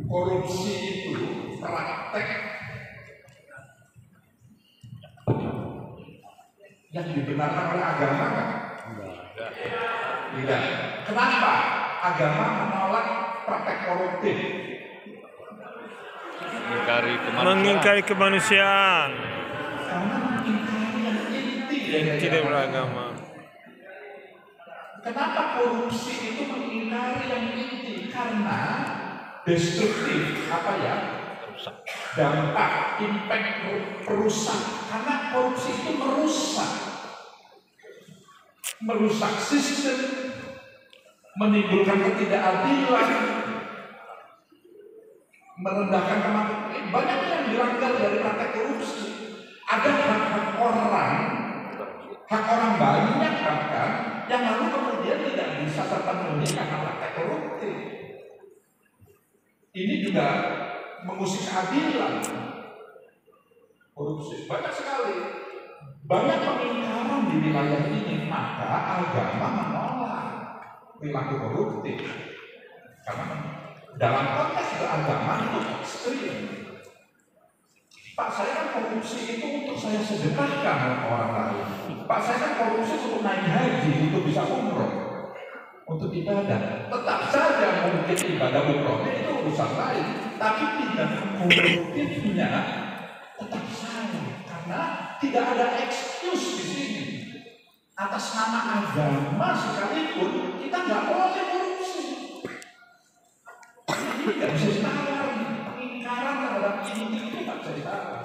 korupsi itu praktek yang dibenarkan oleh agama kan? Tidak. Kenapa agama menolak praktek koruptif? Mengingkari kemanusiaan. Karena mengingkari yang inti dari beragama. Kenapa korupsi itu mengingkari yang inti? Karena destruktif, dampak, impact perusak. Karena korupsi itu merusak sistem, menimbulkan ketidakadilan, merendahkan kemampuan. Banyak yang dilanggar dari praktek korupsi. Ada hak orang banyak bahkan yang lalu kemudian tidak bisa terpenuhi karena praktek koruptif. Ini juga mengusik keadilan. Korupsi banyak sekali, banyak pengingkaran di wilayah ini, maka agama menolak perilaku koruptif. Karena dalam konteks beragama itu ekstrim. Pak, saya kan korupsi itu untuk saya sedekahkan ke orang lain. Pak, saya kan korupsi untuk naik haji, untuk bisa umroh, untuk ibadah. Tetap saja mungkin ibadah umrohnya itu urusan lain, tapi tidak koruptifnya tetap salah. Karena tidak ada excuse di sini. Atas nama agama sekalipun kita nggak boleh korupsi. Ini nggak bisa ditawar. Pengingkaran terhadap ini itu nggak bisa ditawar.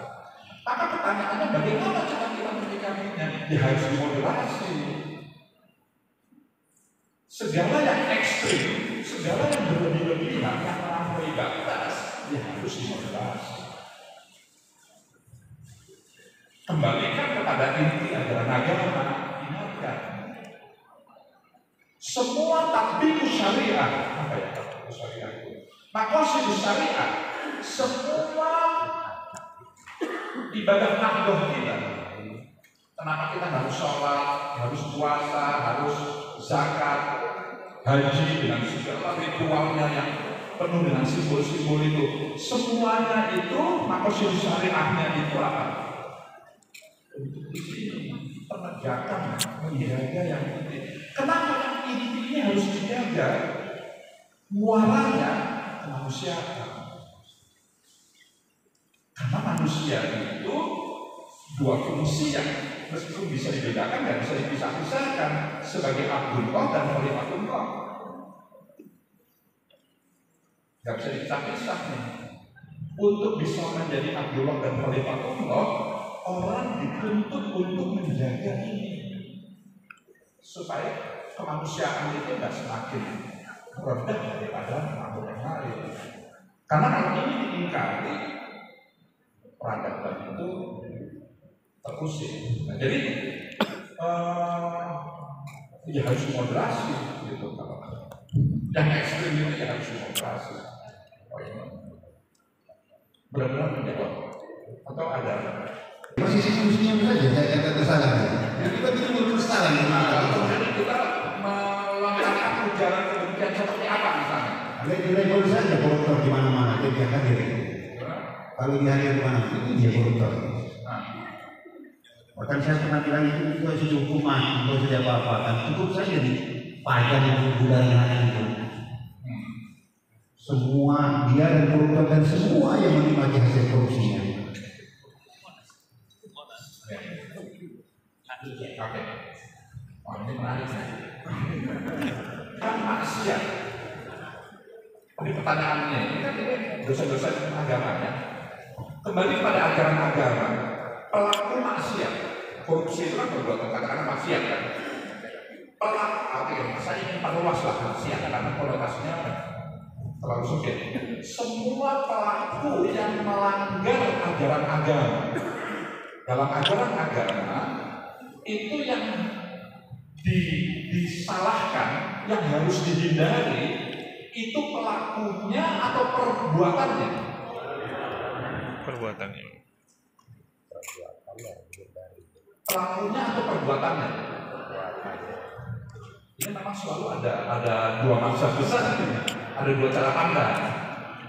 Maka pertanyaannya bagaimana cara kita menyikapinya? Ya harus dimoderasi. Segala yang ekstrim, segala yang berlebih-lebihan, yang melampaui batas, ya harus dimoderasi. Kembalikan kepada inti ajaran agama. Ingatkan, semua tatbiqus syariah, tatbiqus syariah itu? Maqasidus syariah, semua ibadah nafkah kita. Kenapa kita harus sholat, harus puasa, harus zakat, haji dengan segala ritualnya yang penuh dengan simbol-simbol itu? Semuanya itu maqasidus syariahnya itu apa? Untuk ini penegakan, menjaga yang inti. Kenapa yang inti ini harus dijaga? Muaranya kemanusiaan. Karena manusia itu dua fungsi yang meskipun bisa dibedakan dan bisa dipisah-pisahkan sebagai Abdullah dan Khalifatullah. Gak bisa dipisah-pisah nih. Untuk bisa menjadi Abdullah dan Khalifatullah, orang dituntut untuk menjaga ini supaya kemanusiaan itu tidak semakin rendah daripada makhluk yang lain. Karena kalau ini diingkari, peradaban itu terusik. Nah, jadi ya harus moderasi gitu. Yang ekstrim itu ya harus moderasi. Oh ini benar-benar menjawab atau ada posisi fungsinya saja saya kata kesalahan. Jadi kita bikin kesalahan. Jadi kita melangkahkan ujaran kebencian seperti apa misalnya? Ada di level saja koruptor di mana-mana dia biarkan diri. Kalau di hari di mana itu dia koruptor. Bahkan saya pernah bilang itu sudah hukuman, itu sudah apa-apa kan cukup saja di pajak bulan itu. Semua dia dan koruptor dan semua yang menikmati hasil korupsinya. Oke. Oh, ini menarik ya. Kan maksiat. Ini pertanyaannya, ini kan ini dosa-dosa agama ya. Kembali pada ajaran agama, pelaku maksiat, korupsi itu kan perbuatan katakanlah maksiat kan. Pelaku, saya ingin perluaslah maksiat karena konotasinya terlalu sempit. Semua pelaku yang melanggar ajaran agama, dalam ajaran agama itu yang disalahkan, yang harus dihindari itu pelakunya atau perbuatannya? Perbuatannya. Pelakunya atau perbuatannya? Ini memang selalu ada dua maksud besar, ada dua cara pandang.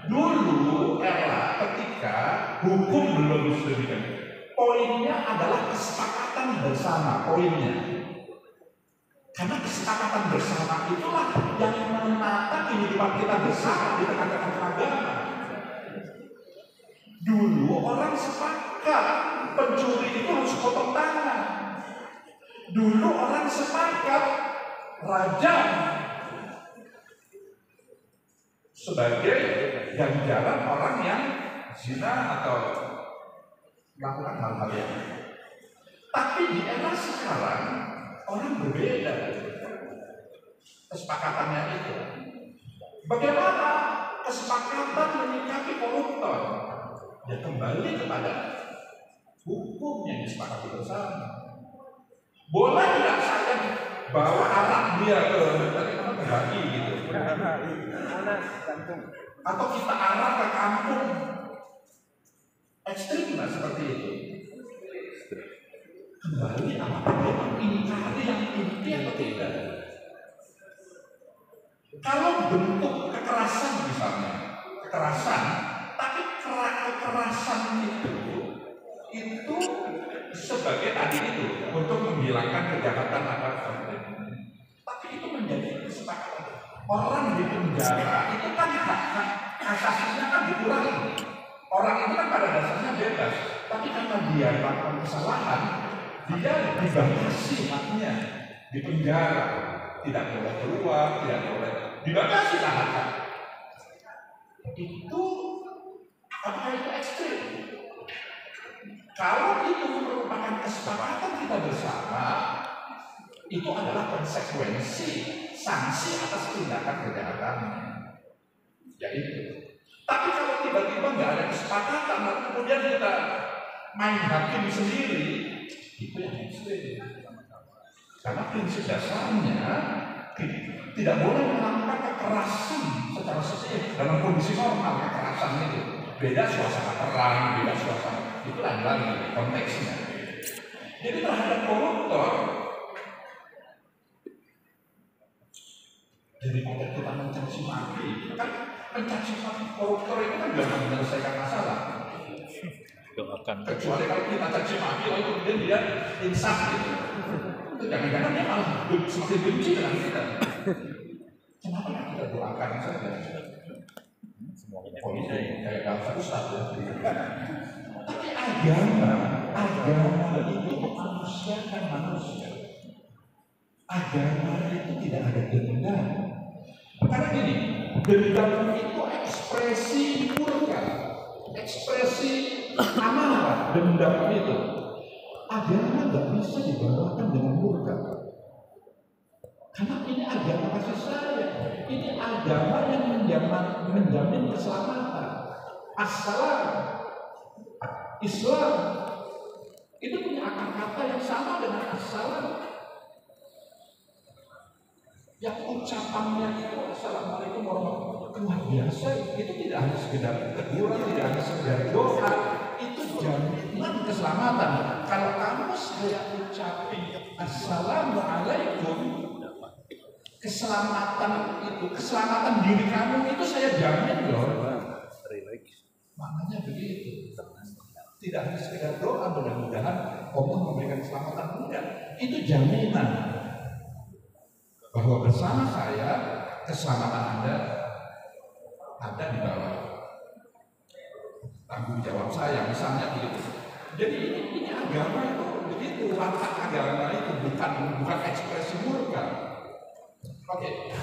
Dulu hukum belum sedemikian. Poinnya adalah kesepakatan bersama, poinnya. Karena kesepakatan bersama itulah yang menata kehidupan kita bersama di tengah-tengah agama. Dulu orang sepakat pencuri itu harus potong tangan. Dulu orang sepakat raja sebagai ganjaran orang yang zina atau melakukan hal-hal yang. Tapi di era sekarang orang berbeda kesepakatannya itu. Bagaimana kesepakatan menyikapi koruptor? Ya kembali kepada hukum yang disepakati bersama. Boleh tidak saya bawa anak dia ke bagi gitu? Atau kita arah ke kampung ekstrim lah seperti itu. Kembali apakah ini kali yang inti atau tidak? Kalau bentuk kekerasan misalnya, kekerasan, tapi kekerasan itu sebagai tadi itu untuk menghilangkan kejahatan akan tapi itu menjadi kesepakatan. Orang di penjara itu kan hak asasinya kan dikurangi. Orang itu kan pada dasarnya bebas, tapi karena dia melakukan kesalahan, dia dibatasi haknya di penjara, tidak boleh keluar, tidak boleh dibatasi haknya. Itu apakah itu ekstrim? Kalau itu merupakan kesepakatan kita bersama, itu adalah konsekuensi sanksi atas tindakan kejahatannya. Yaitu. Tapi kalau tiba-tiba nggak ada kesepakatan, lalu kemudian kita main hakim sendiri, itu yang ekstrim. Karena prinsip dasarnya tidak boleh melakukan kekerasan secara sosial dalam kondisi normal. Kekerasan itu beda suasana perang, beda suasana itu lagi konteksnya. Jadi terhadap koruptor, daripada kita mencaci maki, kan mencaci maki koruptor itu kan tidak menyelesaikan masalah. Kecuali kalau kita caci maki, lalu kemudian dia insaf gitu. Itu jangan-jangan dia malah semakin benci dengan kita. Kenapa kita doakan saja? Oh ini kayak bangsa Ustaz ya. Tapi agama itu memanusiakan manusia. Agama itu tidak ada dendam. Karena gini, dendam itu ekspresi murka, ekspresi amarah. Dendam itu agama nggak bisa dibawakan dengan murka. Karena ini agama kasih sayang, ini agama yang menjamin keselamatan. Assalam, Islam itu punya akar kata yang sama dengan assalam. Yang ucapannya itu assalamualaikum warahmatullahi wabarakatuh luar biasa. Itu tidak hanya sekedar teguran, tidak hanya sekedar doa, itu jaminan keselamatan. Kalau kamu saya ucapin assalamualaikum, keselamatan itu, keselamatan diri kamu itu saya jamin loh. Maknanya begitu. Tidak hanya sekedar doa, mudah-mudahan Allah memberikan keselamatan, enggak. Itu jaminan bahwa bersama saya keselamatan Anda ada di bawah tanggung jawab saya, misalnya begitu. Jadi ini agama itu begitu, watak agama itu bukan ekspresi murka. Oke.